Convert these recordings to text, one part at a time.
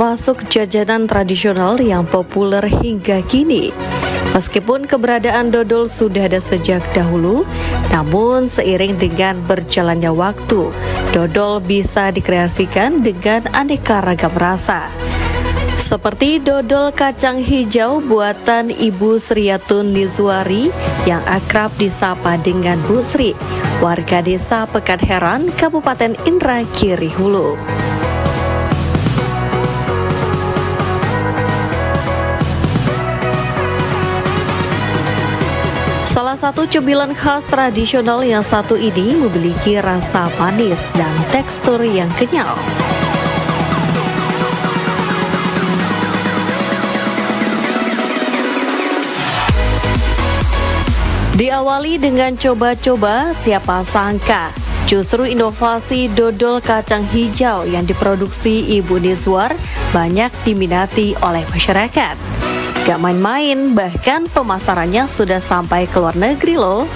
termasuk jajanan tradisional yang populer hingga kini. Meskipun keberadaan dodol sudah ada sejak dahulu, namun seiring dengan berjalannya waktu, dodol bisa dikreasikan dengan aneka ragam rasa. Seperti dodol kacang hijau buatan Ibu Sriatun Nizwari yang akrab disapa dengan Bu Sri, warga desa Pekanheran, Kabupaten Indragiri Hulu. Salah satu cemilan khas tradisional yang satu ini memiliki rasa manis dan tekstur yang kenyal. Diawali dengan coba-coba, siapa sangka justru inovasi dodol kacang hijau yang diproduksi Ibu Nizwar banyak diminati oleh masyarakat. Gak main-main, bahkan pemasarannya sudah sampai ke luar negeri loh.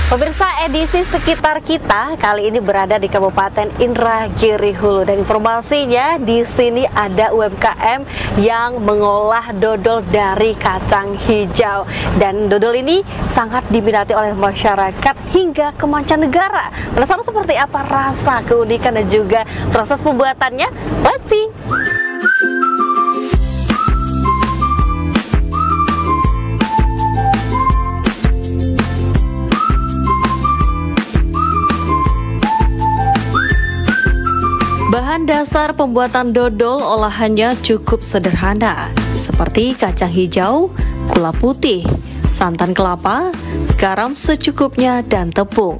Pemirsa, edisi Sekitar Kita kali ini berada di Kabupaten Indragiri Hulu, dan informasinya di sini ada UMKM yang mengolah dodol dari kacang hijau, dan dodol ini sangat diminati oleh masyarakat hingga ke mancanegara. Penasaran seperti apa rasa, keunikan dan juga proses pembuatannya? Let's see. Bahan dasar pembuatan dodol olahannya cukup sederhana, seperti kacang hijau, gula putih, santan kelapa, garam secukupnya, dan tepung.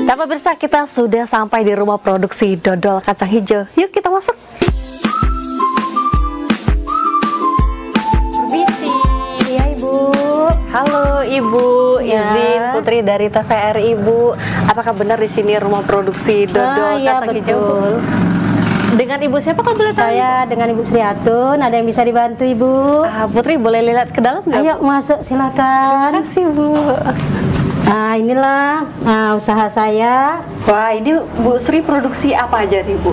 Nah, pemirsa, kita sudah sampai di rumah produksi dodol kacang hijau. Yuk kita masuk. Permisi. Iya, Ibu. Halo Ibu, izin Putri dari TVR Ibu. Apakah benar di sini rumah produksi dodol kacang hijau? Dengan Ibu siapa kan boleh tahu? Saya dengan Ibu Sriatun. Ada yang bisa dibantu, Ibu? Putri boleh lihat ke dalam nggak? Ayo masuk, silakan. Terima kasih, Bu. Nah, inilah usaha saya. Wah, ini Bu Sri produksi apa aja nih, Bu?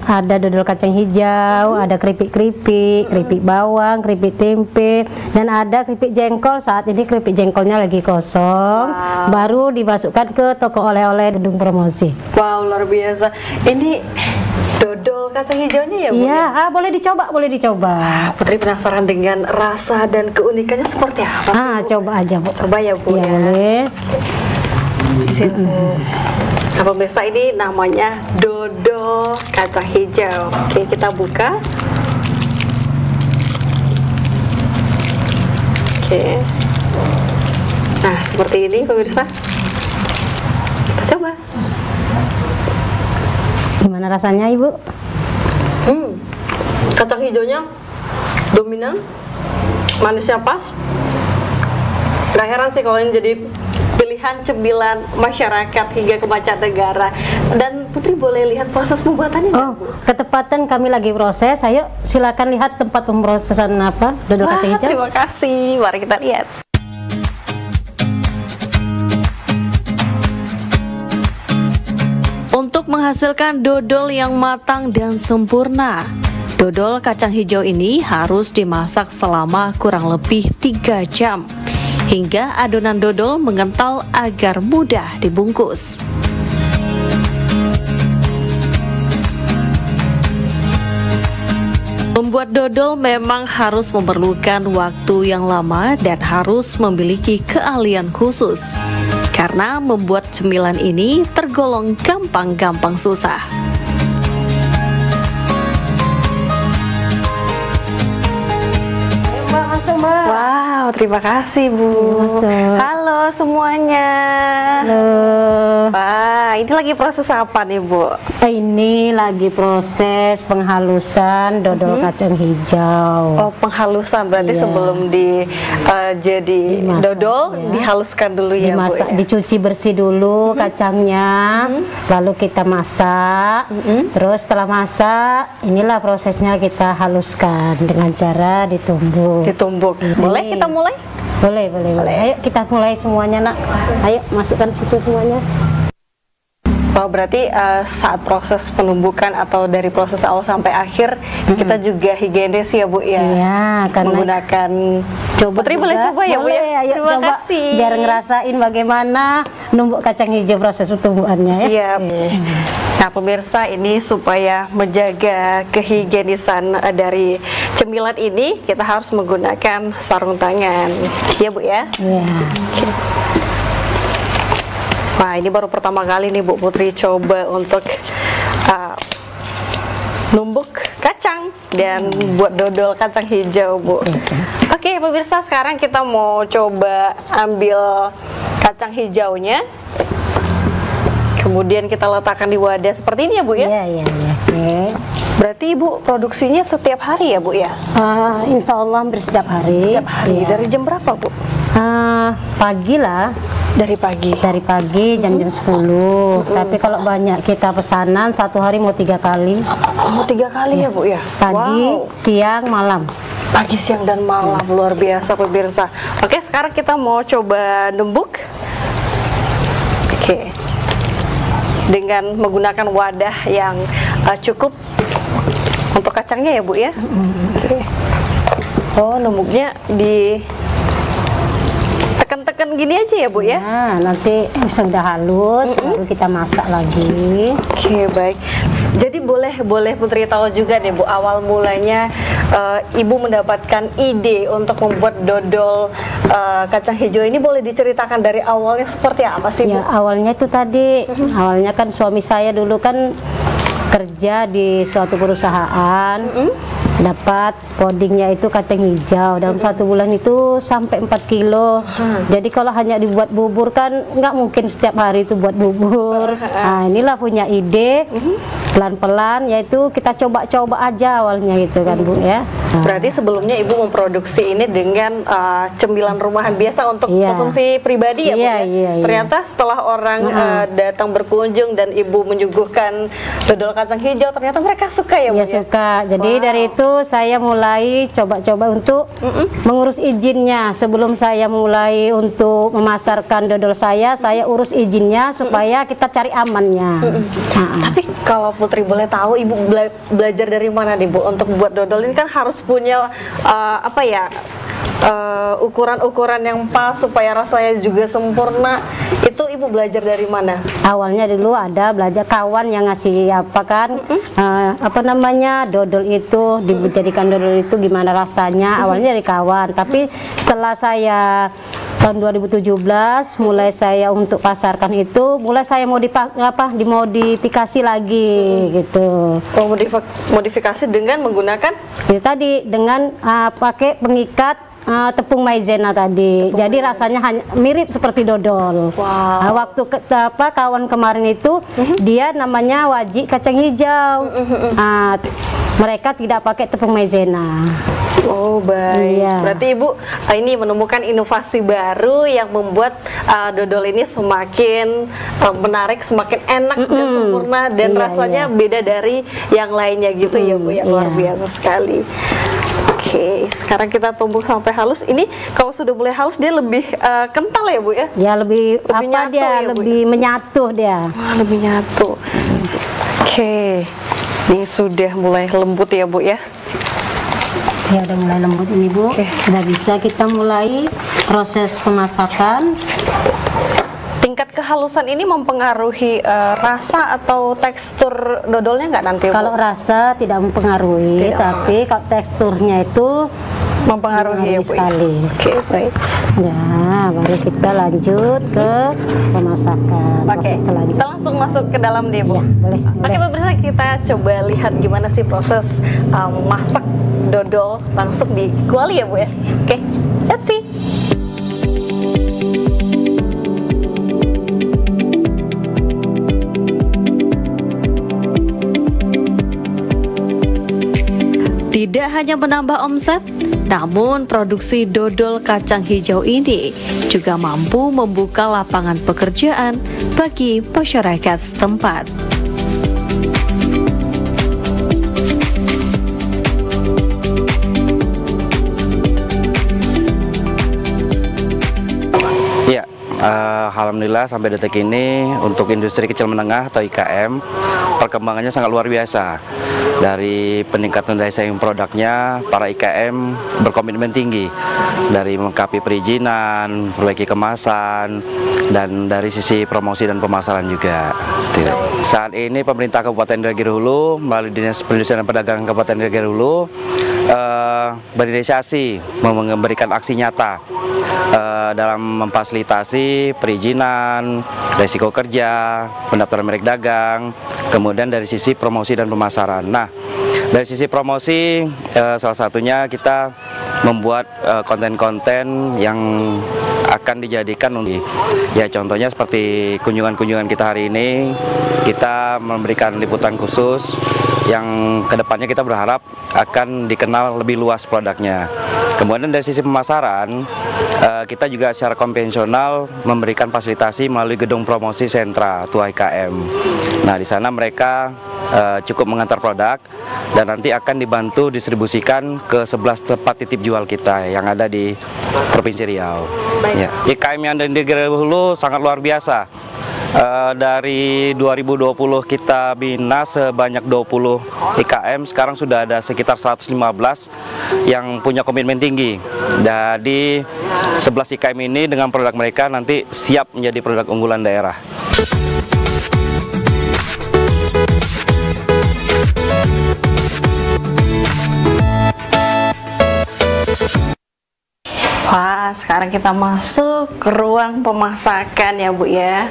Ada dodol kacang hijau, ada keripik-keripik, keripik bawang, keripik tempe, dan ada keripik jengkol. Saat ini keripik jengkolnya lagi kosong, baru dimasukkan ke toko oleh-oleh gedung promosi. Wow, luar biasa. Ini dodol kacang hijaunya ya, Bu? Iya, boleh dicoba, boleh dicoba. Putri penasaran dengan rasa dan keunikannya seperti apa sih, Bu? Coba aja, Bu. Coba ya, Bu, ya. ya. Boleh. Sini. Nah, pemirsa, ini namanya dodol kacang hijau. Oke, kita buka. Oke. Nah, seperti ini, pemirsa. Kita coba. Gimana rasanya, Ibu? Kacang hijaunya dominan, manisnya pas. Gak heran sih kalau ini jadi pilihan cemilan masyarakat hingga ke mancanegara. Dan Putri boleh lihat proses pembuatannya nggak, Bu? Ketepatan kami lagi proses. Ayo silakan lihat tempat pemrosesan dodol kacang hijau. Terima kasih. Mari kita lihat. Untuk menghasilkan dodol yang matang dan sempurna, dodol kacang hijau ini harus dimasak selama kurang lebih 3 jam hingga adonan dodol mengental agar mudah dibungkus. Membuat dodol memang harus memerlukan waktu yang lama dan harus memiliki keahlian khusus, karena membuat cemilan ini tergolong gampang-gampang susah. Mbak, masuk, Mbak. Wow, Wow, terima kasih Bu. Halo semuanya. Halo. Wah, ini lagi proses apa nih Bu? Ini lagi proses penghalusan dodol kacang hijau. Oh, penghalusan berarti Iya. sebelum jadi Dimasak, dodol ya. dihaluskan dulu ya Dimasak, Bu ya? dicuci bersih dulu kacangnya, lalu kita masak. Terus setelah masak, inilah prosesnya kita haluskan dengan cara ditumbuk. Ditumbuk. Boleh Ini. kita mulai? Boleh. Ayo kita mulai semuanya, Nak. Ayo masukkan situ semuanya. Oh, berarti saat proses penumbukan atau dari proses awal sampai akhir kita juga higienis ya Bu ya? Iya, karena Menggunakan Putri boleh juga. coba ya Bu Boleh, ya? ayo Terima coba kasih. biar ngerasain bagaimana numbuk kacang hijau proses tumbuhannya ya. Siap. Nah pemirsa, ini supaya menjaga kehigienisan dari cemilan ini kita harus menggunakan sarung tangan ya Bu ya. Iya. Wah, ini baru pertama kali nih Bu Putri coba untuk numbuk kacang dan buat dodol kacang hijau Bu. Oke pemirsa, sekarang kita mau coba ambil kacang hijaunya, kemudian kita letakkan di wadah seperti ini ya Bu ya. Iya. Oke. Berarti Ibu produksinya setiap hari ya Bu ya? Insya Allah hampir setiap hari. Setiap hari. Iya. Dari jam berapa Bu? Pagi lah. Dari pagi. Dari pagi jam-jam 10. Tapi kalau banyak kita pesanan satu hari mau 3 kali. Mau 3 kali ya Bu ya? Pagi, Wow. siang, malam. Pagi, siang, dan malam. Luar biasa pemirsa. Oke, sekarang kita mau coba numbuk. Oke. Dengan menggunakan wadah yang cukup untuk kacangnya ya Bu ya. Oke. Oh, numbuknya di tekan-tekan gini aja ya Bu ya. Nah, nanti sudah halus, baru kita masak lagi. Oke, baik. Jadi boleh Putri tahu juga deh Bu, awal mulanya Ibu mendapatkan ide untuk membuat dodol kacang hijau ini, boleh diceritakan dari awalnya seperti apa sih Bu? Ya, awalnya itu tadi, awalnya kan suami saya dulu kan kerja di suatu perusahaan, dapat codingnya itu kacang hijau dalam 1 bulan itu sampai 4 kilo. Jadi kalau hanya dibuat bubur kan nggak mungkin setiap hari itu buat bubur. Nah, inilah punya ide pelan-pelan, yaitu kita coba-coba aja awalnya gitu kan Bu ya. Berarti sebelumnya Ibu memproduksi ini dengan cemilan rumahan biasa untuk Iya. konsumsi pribadi ya Bu Iya, ya? iya. Ternyata setelah orang datang berkunjung dan Ibu menyuguhkan dodol kacang hijau, ternyata mereka suka ya Bu Ya ya? suka. Jadi Wow. dari itu saya mulai coba-coba untuk mengurus izinnya. Sebelum saya mulai untuk memasarkan dodol saya urus izinnya supaya kita cari amannya. Tapi kalau Putri boleh tahu, Ibu belajar dari mana nih Bu untuk buat dodol ini? Kan harus punya ukuran-ukuran yang pas supaya rasanya juga sempurna. Itu Ibu belajar dari mana? Awalnya dulu ada belajar kawan yang ngasih apa kan, dodol itu dijadikan dodol itu gimana rasanya. Awalnya dari kawan, tapi setelah saya tahun 2017 mulai saya untuk pasarkan itu, mulai saya dimodifikasi lagi gitu. Oh, modifikasi dengan menggunakan Itu tadi dengan pakai pengikat tepung maizena tadi. Jadi rasanya hanya mirip seperti dodol. Wow. Nah, waktu kawan kemarin itu dia namanya wajik kacang hijau. Mereka tidak pakai tepung maizena. Oh, baik. Iya. Berarti Ibu ini menemukan inovasi baru yang membuat dodol ini semakin menarik, semakin enak dan sempurna, dan Iya, rasanya beda dari yang lainnya gitu ya Bu ya. Luar Iya. biasa sekali. Oke, sekarang kita tumbuk sampai halus. Ini kalau sudah mulai halus dia lebih kental ya Bu ya? Ya lebih nyatu ya, Bu? lebih menyatu dia. Wah, lebih nyatu. Oke, ini sudah mulai lembut ya Bu ya? Ya udah mulai lembut ini Bu. Oke. Sudah bisa kita mulai proses pemasakan. Tingkat kehalusan ini mempengaruhi rasa atau tekstur dodolnya nggak nanti Bu? Kalau rasa tidak mempengaruhi, Tidak. tapi kalau teksturnya itu Mempengaruhi ya Bu ya? sekali. Oke, baik. Ya, baru kita lanjut ke pemasakan. Oke, Proses selanjutnya. kita langsung masuk ke dalam deh Bu. Ya, boleh. Oke pemirsa, kita coba lihat gimana sih proses masak dodol langsung di kuali ya Bu ya. Oke, let's see. Tidak hanya menambah omset, namun produksi dodol kacang hijau ini juga mampu membuka lapangan pekerjaan bagi masyarakat setempat. Ya, alhamdulillah sampai detik ini untuk industri kecil menengah atau IKM perkembangannya sangat luar biasa. Dari peningkatan daya saing produknya, para IKM berkomitmen tinggi dari melengkapi perizinan, perbaiki kemasan, dan dari sisi promosi dan pemasaran juga. Saat ini pemerintah Kabupaten Indragiri Hulu melalui Dinas Perindustrian dan Perdagangan Kabupaten Indragiri Hulu berinisiasi memberikan aksi nyata dalam memfasilitasi perizinan, resiko kerja, pendaftaran merek dagang, kemudian dari sisi promosi dan pemasaran. Nah, dari sisi promosi salah satunya kita membuat konten-konten yang akan dijadikan ya, contohnya seperti kunjungan-kunjungan kita hari ini, kita memberikan liputan khusus yang kedepannya kita berharap akan dikenal lebih luas produknya. Kemudian dari sisi pemasaran, kita juga secara konvensional memberikan fasilitasi melalui gedung promosi sentra atau IKM. Nah, di sana mereka cukup mengantar produk dan nanti akan dibantu distribusikan ke 11 tempat titip jual kita yang ada di Provinsi Riau. Ya. IKM yang ada di Indragiri Hulu sangat luar biasa. Dari 2020 kita bina sebanyak 20 IKM, sekarang sudah ada sekitar 115 yang punya komitmen tinggi. Jadi 11 IKM ini dengan produk mereka nanti siap menjadi produk unggulan daerah. Wah, sekarang kita masuk ke ruang pemasakan ya Bu ya.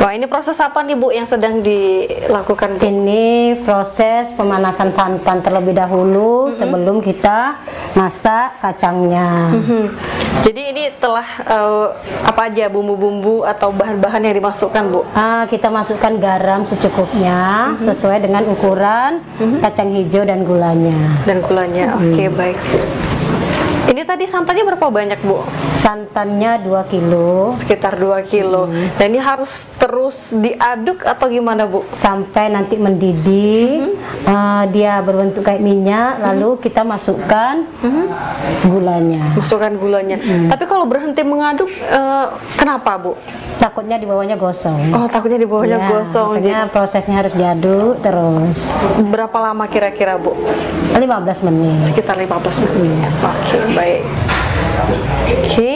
Wah, ini proses apa nih Bu yang sedang dilakukan Bu? Ini proses pemanasan santan terlebih dahulu sebelum kita masak kacangnya. Jadi ini telah apa aja bumbu-bumbu atau bahan-bahan yang dimasukkan Bu? Kita masukkan garam secukupnya sesuai dengan ukuran kacang hijau dan gulanya. Oke, baik. Ini tadi santannya berapa banyak Bu? Santannya 2 kilo. Sekitar 2 kilo. Dan ini harus terus diaduk atau gimana Bu? Sampai nanti mendidih, dia berbentuk kayak minyak, lalu kita masukkan gulanya. Tapi kalau berhenti mengaduk, kenapa Bu? Takutnya di bawahnya gosong. Oh, takutnya di bawahnya gosong. Makanya prosesnya harus diaduk terus. Berapa lama kira-kira Bu? 15 menit. Sekitar 15 menit. Oke, baik. Oke.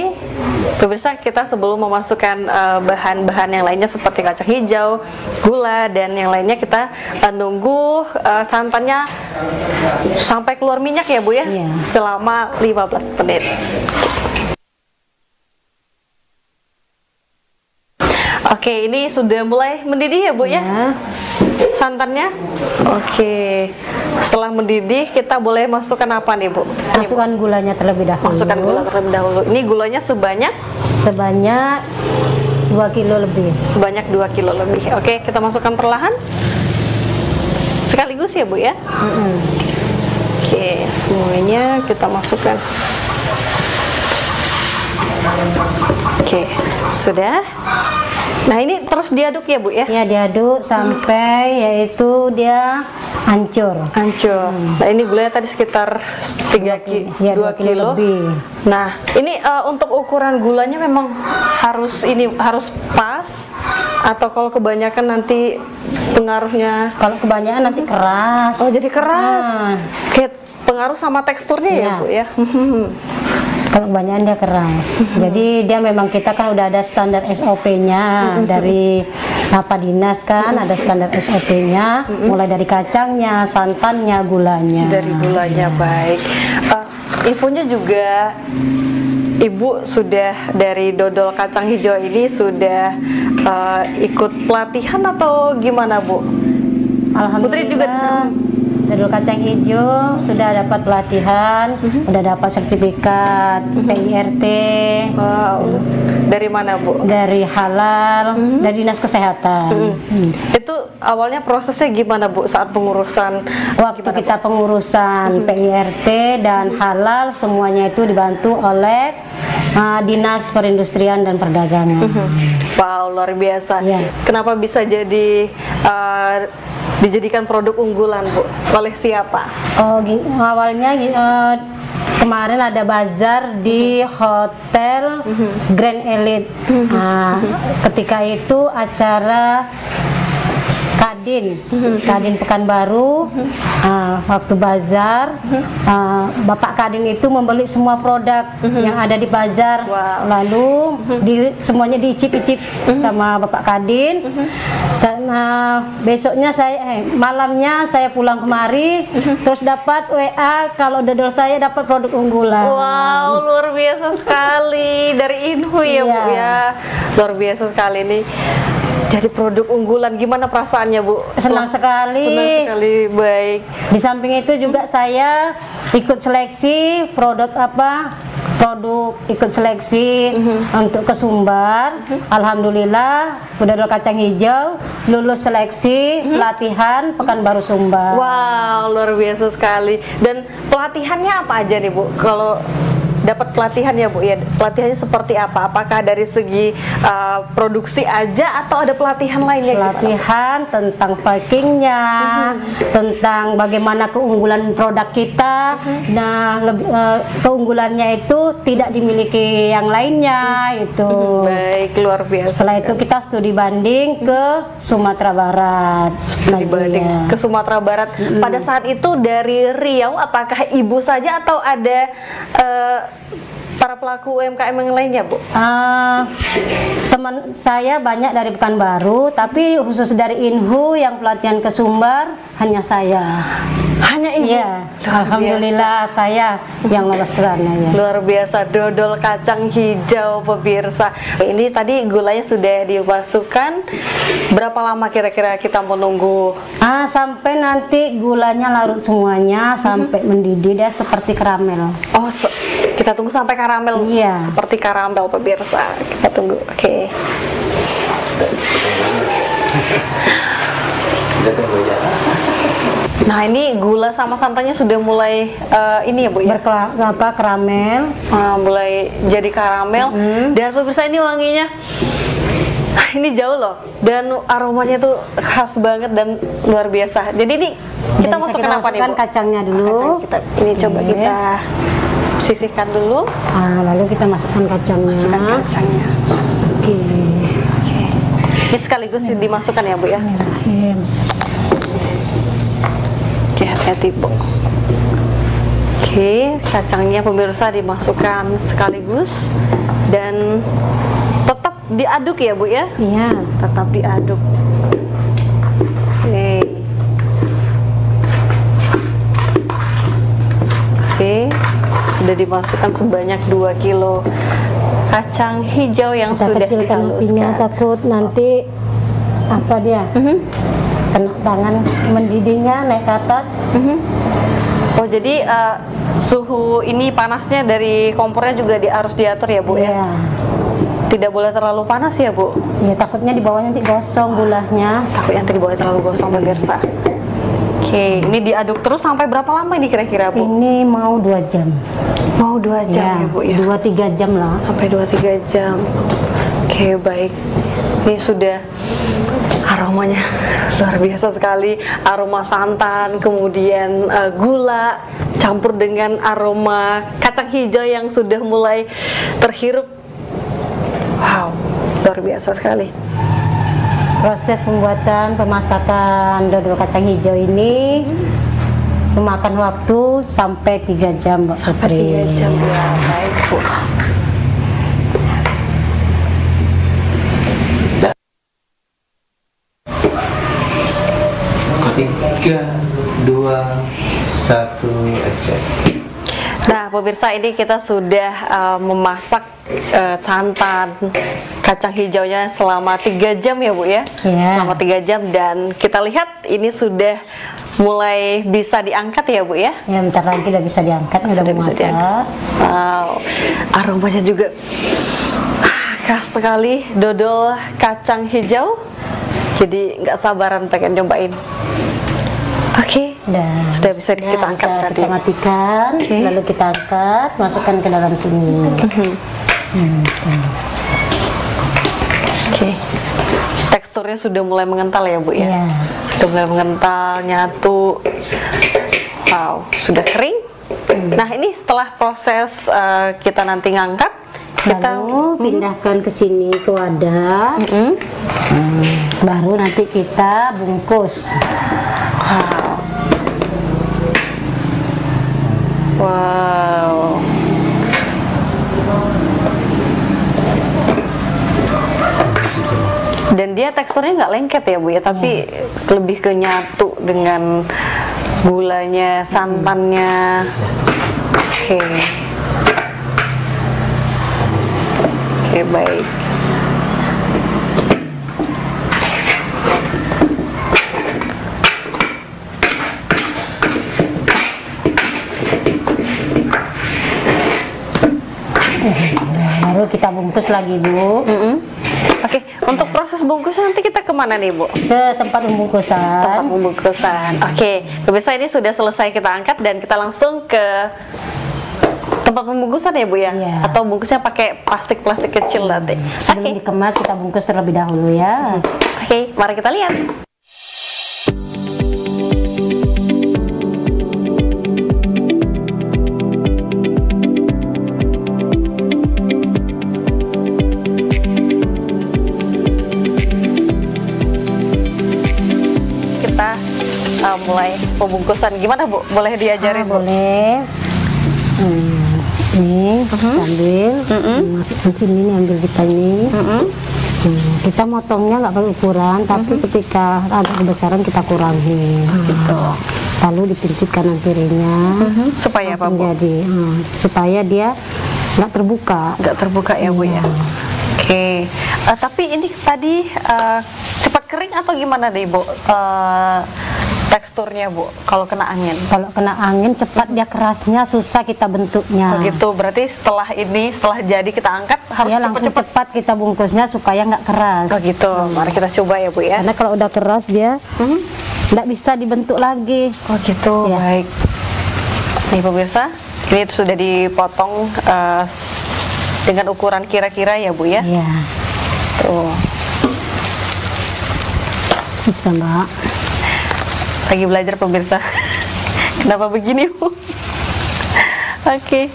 Pemirsa, kita sebelum memasukkan bahan-bahan yang lainnya seperti kacang hijau, gula, dan yang lainnya, kita nunggu santannya sampai keluar minyak ya Bu ya? Iya. Selama 15 menit. Oke, ini sudah mulai mendidih ya Bu ya? Santannya. Oke. Setelah mendidih, kita boleh masukkan apa nih Bu? Masukkan gulanya terlebih dahulu. Masukkan gula terlebih dahulu. Ini gulanya sebanyak 2 kilo lebih. Sebanyak 2 kilo lebih. Oke, kita masukkan perlahan. Sekaligus ya Bu ya? Oke, semuanya kita masukkan. Oke, sudah. Nah, ini terus diaduk ya Bu ya? Ya, diaduk sampai yaitu dia hancur. Nah, ini gulanya tadi sekitar 2 kilo lebih. Nah, ini untuk ukuran gulanya memang harus pas, atau kalau kebanyakan nanti pengaruhnya? Kalau kebanyakan nanti keras. Oh, jadi keras. Kayak pengaruh sama teksturnya ya Bu ya? Kalau kebanyakan dia keras. Jadi dia memang, kita kan udah ada standar SOP-nya dari apa dinas kan, ada standar SOP-nya, mulai dari kacangnya, santannya, gulanya. Dari gulanya, baik. Infonya juga Ibu sudah dari dodol kacang hijau ini sudah ikut pelatihan atau gimana Bu? Alhamdulillah. Putri juga dodol kacang hijau sudah dapat pelatihan, sudah dapat sertifikat PIRT. Wow. Dari mana, Bu? Dari halal, dari Dinas Kesehatan. Itu awalnya prosesnya gimana, Bu, saat pengurusan? Waktu kita pengurusan PIRT dan halal, semuanya itu dibantu oleh Dinas Perindustrian dan Perdagangan. Wow, luar biasa. Ya. Kenapa bisa jadi dijadikan produk unggulan, Bu? Oleh siapa? Oh, awalnya kemarin ada bazar di Hotel Grand Elite. Ketika itu acara Kadin Pekanbaru, waktu bazar, Bapak Kadin itu membeli semua produk yang ada di bazar. Wow. Lalu semuanya diicip-icip sama Bapak Kadin. Besoknya malamnya saya pulang kemari, terus dapat WA kalau dodol saya dapat produk unggulan. Wow, luar biasa sekali. Dari Inhu ya, Bu ya. Luar biasa sekali nih. Jadi produk unggulan, gimana perasaannya, Bu? Senang sekali. Senang sekali, baik. Di samping itu juga saya ikut seleksi produk ikut seleksi untuk ke Sumbar. Alhamdulillah dodol kacang hijau lulus seleksi pelatihan Pekanbaru Sumbar. Wow, luar biasa sekali. Dan pelatihannya apa aja nih, Bu? Kalau dapat pelatihan ya, Bu, ya, pelatihannya seperti apa? Apakah dari segi produksi aja atau ada pelatihan lainnya? Pelatihan tentang packingnya, tentang bagaimana keunggulan produk kita. Nah, keunggulannya itu tidak dimiliki yang lainnya itu. Baik, luar biasa. Setelah itu kita studi banding ke Sumatera Barat. Studi banding ke Sumatera Barat. Pada saat itu dari Riau, apakah Ibu saja atau ada para pelaku UMKM yang lainnya, Bu? Teman saya banyak dari Pekanbaru, tapi khusus dari Inhu yang pelatihan ke Sumbar hanya saya. Hanya Ibu? Iya, alhamdulillah saya yang lolos ke sana ya. Luar biasa, dodol kacang hijau, pemirsa. Ini tadi gulanya sudah dimasukkan. Berapa lama kira-kira kita menunggu? Sampai nanti gulanya larut semuanya, sampai mendidih dia seperti karamel. Oh, kita tunggu sampai karamel. Iya. Seperti karamel, pemirsa. Kita tunggu. Oke. Nah, ini gula sama santannya sudah mulai ini ya, Bu ya? Karamel. Mulai jadi karamel. Dan pemirsa, ini wanginya ini jauh loh, dan aromanya tuh khas banget dan luar biasa. Jadi ini kita masukkan apa nih, Bu? Kacangnya dulu. Ini coba kita sisihkan dulu. Lalu kita masukkan kacangnya. Oke. Ini sekaligus dimasukkan ya, Bu ya? Oke, hati-hati, Bu. Oke, kacangnya pemirsa dimasukkan sekaligus dan tetap diaduk ya, Bu ya? Iya, tetap diaduk. Oke, sudah dimasukkan sebanyak 2 kilo kacang hijau yang kita sudah kecilkan apinya, dihaluskan. takut nanti apa dia kena tangan, mendidihnya naik ke atas. Oh, jadi suhu ini panasnya dari kompornya juga harus diatur ya, Bu ya? Tidak boleh terlalu panas ya, Bu? Ya, takutnya di bawahnya nanti gosong gulahnya. Takutnya nanti di bawah terlalu gosong, pemirsa. Oke, ini diaduk terus sampai berapa lama ini kira-kira, Bu? Ini mau 2 jam. Mau 2 jam ya, Bu ya? 2-3 jam lah. Sampai 2-3 jam. Oke, baik. Ini sudah aromanya luar biasa sekali. Aroma santan, kemudian gula, campur dengan aroma kacang hijau yang sudah mulai terhirup. Wow, luar biasa sekali. Proses pembuatan pemasakan dodol kacang hijau ini memakan waktu sampai 3 jam, Mbak Putri. 3 jam ya, baik, Bu. Tiga, 2, 1, action. Nah, pemirsa, ini kita sudah memasak santan kacang hijaunya selama 3 jam ya, Bu ya? Iya. Selama 3 jam, dan kita lihat ini sudah mulai bisa diangkat ya Bu ya? Ya bentar lagi udah bisa diangkat, udah Sudah mau bisa masak. diangkat. Wow, aromanya juga khas sekali, dodol kacang hijau. Jadi nggak sabaran pengen nyobain. Oke, sudah bisa kita angkat bisa tadi. kita matikan, Oke. lalu kita angkat, masukkan ke dalam sini. Oke, teksturnya sudah mulai mengental ya Bu ya? Iya. Sudah mulai mengental, nyatu. Wow, sudah kering. Nah ini setelah proses kita nanti ngangkat, kita Lalu pindahkan ke sini ke wadah. Baru nanti kita bungkus. wow. Dan dia teksturnya nggak lengket ya Bu ya, tapi lebih ke nyatu dengan gulanya, santannya. Oke. Oke, baik. Baru kita bungkus lagi, Bu. Oke, untuk proses bungkusnya nanti kita kemana nih Bu? Ke tempat pembungkusan. Tempat pembungkusan. Oke, pemirsa ini sudah selesai kita angkat dan kita langsung ke tempat pembungkusan ya Bu ya? Iya. Atau bungkusnya pakai plastik-plastik kecil nanti? Sebelum dikemas kita bungkus terlebih dahulu ya. Oke, mari kita lihat. Kita mulai pembungkusan. Gimana Bu? Boleh diajarin Bu? Boleh. Ini ambil, masukkan sini nih, ambil kita ini. Kita motongnya nggak pakai ukuran, tapi ketika ada kebesaran kita kurangi. Gitu. Lalu dipincit kanan kirinya. Supaya apa Bu? Jadi supaya dia nggak terbuka. Nggak terbuka ya Bu ya? Oke. Tapi ini tadi cepat kering atau gimana deh Bu? Teksturnya Bu, kalau kena angin. Kalau kena angin cepat dia kerasnya, susah kita bentuknya. Begitu, berarti setelah ini, setelah jadi kita angkat harus Ya langsung cepat-cepat. cepat kita bungkusnya supaya nggak keras. Oh gitu, mari kita coba ya Bu ya. Karena kalau udah keras dia nggak bisa dibentuk lagi. Oh gitu, Ya. baik. Nih pemirsa, ini sudah dipotong dengan ukuran kira-kira ya Bu ya. Iya. Tuh, Bisa Mbak. lagi belajar pemirsa. Kenapa begini Bu? Oke.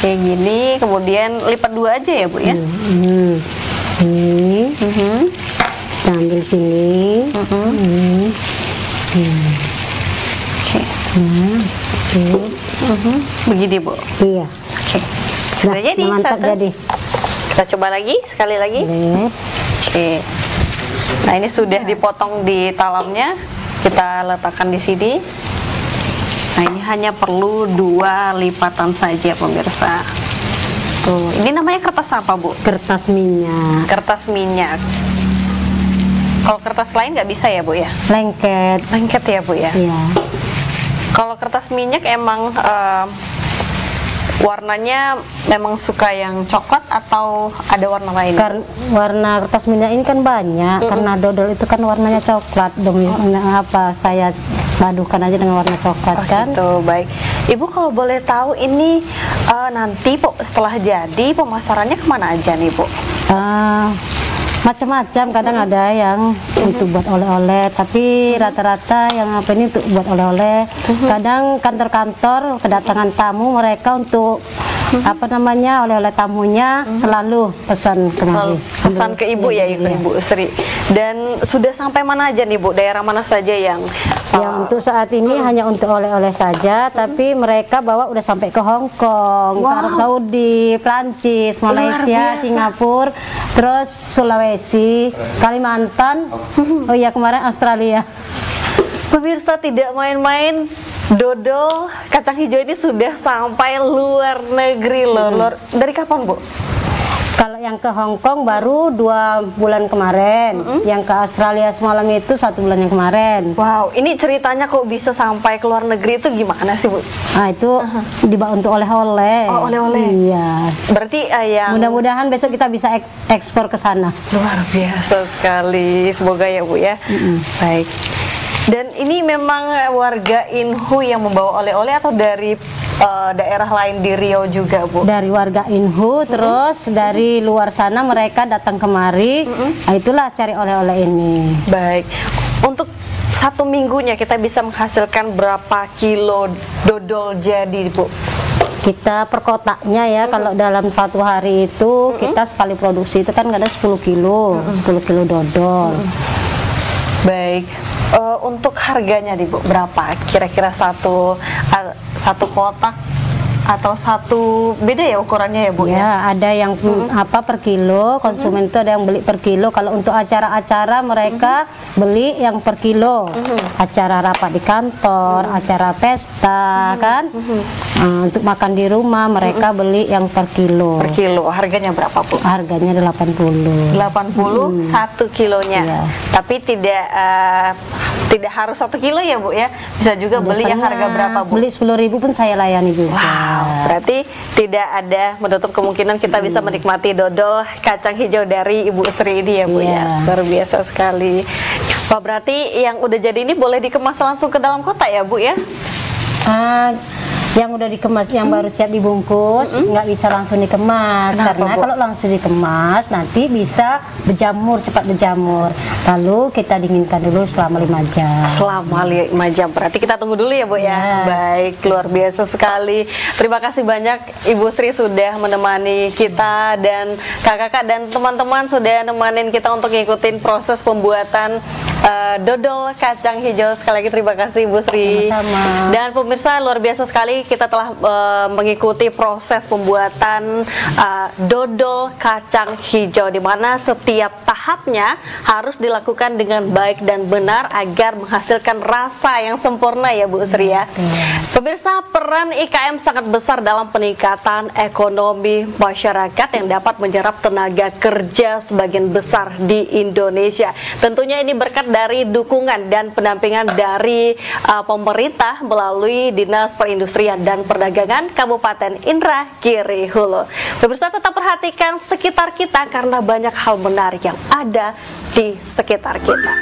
Kayak gini, kemudian lipat dua aja ya Bu ya. Ini kita ambil sini. Oke. Begini Bu. Iya. Oke. Nah, Sudah jadi mantap satu. jadi. Kita coba lagi, sekali lagi. Boleh. Oke. Nah, ini sudah dipotong di talamnya. Kita letakkan di sini. Nah, ini hanya perlu 2 lipatan saja pemirsa. Tuh, ini namanya kertas apa Bu? Kertas minyak. Kertas minyak. Kalau kertas lain nggak bisa ya Bu ya? Lengket. Lengket ya Bu ya? Iya. Kalau kertas minyak emang warnanya memang suka yang coklat atau ada warna lain? Warna kertas minyak ini kan banyak, karena dodol itu kan warnanya coklat. Apa saya padukan aja dengan warna coklat kan? Gitu, baik. Ibu kalau boleh tahu ini nanti setelah jadi pemasarannya kemana aja nih Bu? Macam-macam, kadang ada yang untuk buat oleh-oleh, tapi rata-rata yang apa ini untuk buat oleh-oleh. Kadang kantor-kantor kedatangan tamu, mereka untuk apa namanya oleh-oleh tamunya selalu pesan kemari. Pesan ke Ibu ya, Iya. Ibu Sri. Dan sudah sampai mana aja nih Bu? Daerah mana saja yang Ya untuk saat ini hanya untuk oleh-oleh saja, tapi mereka bawa udah sampai ke Hong Kong, ke Arab Saudi, Prancis, Malaysia, biasa. Singapura, terus Sulawesi, Kalimantan, oh iya kemarin Australia. pemirsa tidak main-main, dodol kacang hijau ini sudah sampai luar negeri loh. Dari kapan Bu? Kalau yang ke Hong Kong baru 2 bulan kemarin, yang ke Australia semalam itu 1 bulan yang kemarin. Wow, ini ceritanya kok bisa sampai ke luar negeri itu gimana sih, Bu? Nah itu dibawa untuk oleh-oleh. Oh, oleh-oleh. Iya. Berarti yang Mudah-mudahan besok kita bisa ekspor ke sana. luar biasa sekali. Semoga ya, Bu ya. Baik. Dan ini memang warga Inhu yang membawa oleh-oleh atau dari daerah lain di Riau juga, Bu? Dari warga Inhu, terus dari luar sana mereka datang kemari. Nah, itulah cari oleh-oleh ini. Baik. Untuk 1 minggunya kita bisa menghasilkan berapa kilo dodol jadi, Bu? Kita per kotaknya ya, kalau dalam 1 hari itu kita sekali produksi itu kan ada 10 kilo, 10 kilo dodol. Baik. Untuk harganya nih, Bu, berapa? Kira-kira satu kotak atau beda ya ukurannya ya, Bu? Ya, ada yang per kilo, konsumen itu ada yang beli per kilo. Kalau untuk acara-acara mereka beli yang per kilo. Acara rapat di kantor, acara pesta kan. Untuk makan di rumah mereka beli yang per kilo. Per kilo. Harganya berapa, Bu? Harganya 80. 80 1 kilonya. Iya. Tapi tidak harus 1 kilo ya, Bu ya. Bisa juga beli yang harga berapa, Bu? Beli 10.000 pun saya layani juga. Wow, berarti tidak ada menutup kemungkinan kita bisa menikmati dodol kacang hijau dari Ibu Sri ini ya, Bu ya. Luar biasa sekali. Wah, berarti yang udah jadi ini boleh dikemas langsung ke dalam kotak ya, Bu ya? Yang udah dikemas, yang baru siap dibungkus, nggak bisa langsung dikemas. Kenapa, Karena Bu? kalau langsung dikemas nanti bisa berjamur, cepat berjamur. Lalu kita dinginkan dulu selama 5 jam. Selama 5 jam. Berarti kita tunggu dulu ya, Bu ya. Baik, luar biasa sekali. Terima kasih banyak Ibu Sri sudah menemani kita, dan kakak-kakak dan teman-teman sudah nemanin kita untuk ngikutin proses pembuatan dodol kacang hijau. Sekali lagi terima kasih Ibu Sri. Sama-sama. Dan pemirsa, luar biasa sekali kita telah mengikuti proses pembuatan dodol kacang hijau, di mana setiap tahapnya harus dilakukan dengan baik dan benar agar menghasilkan rasa yang sempurna ya, Bu Sri ya. Pemirsa, peran IKM sangat besar dalam peningkatan ekonomi masyarakat yang dapat menyerap tenaga kerja sebagian besar di Indonesia. Tentunya ini berkat dari dukungan dan pendampingan dari pemerintah melalui Dinas Perindustrian dan Perdagangan Kabupaten Indragiri Hulu. Pemirsa, tetap perhatikan sekitar kita karena banyak hal menarik yang ada di sekitar kita.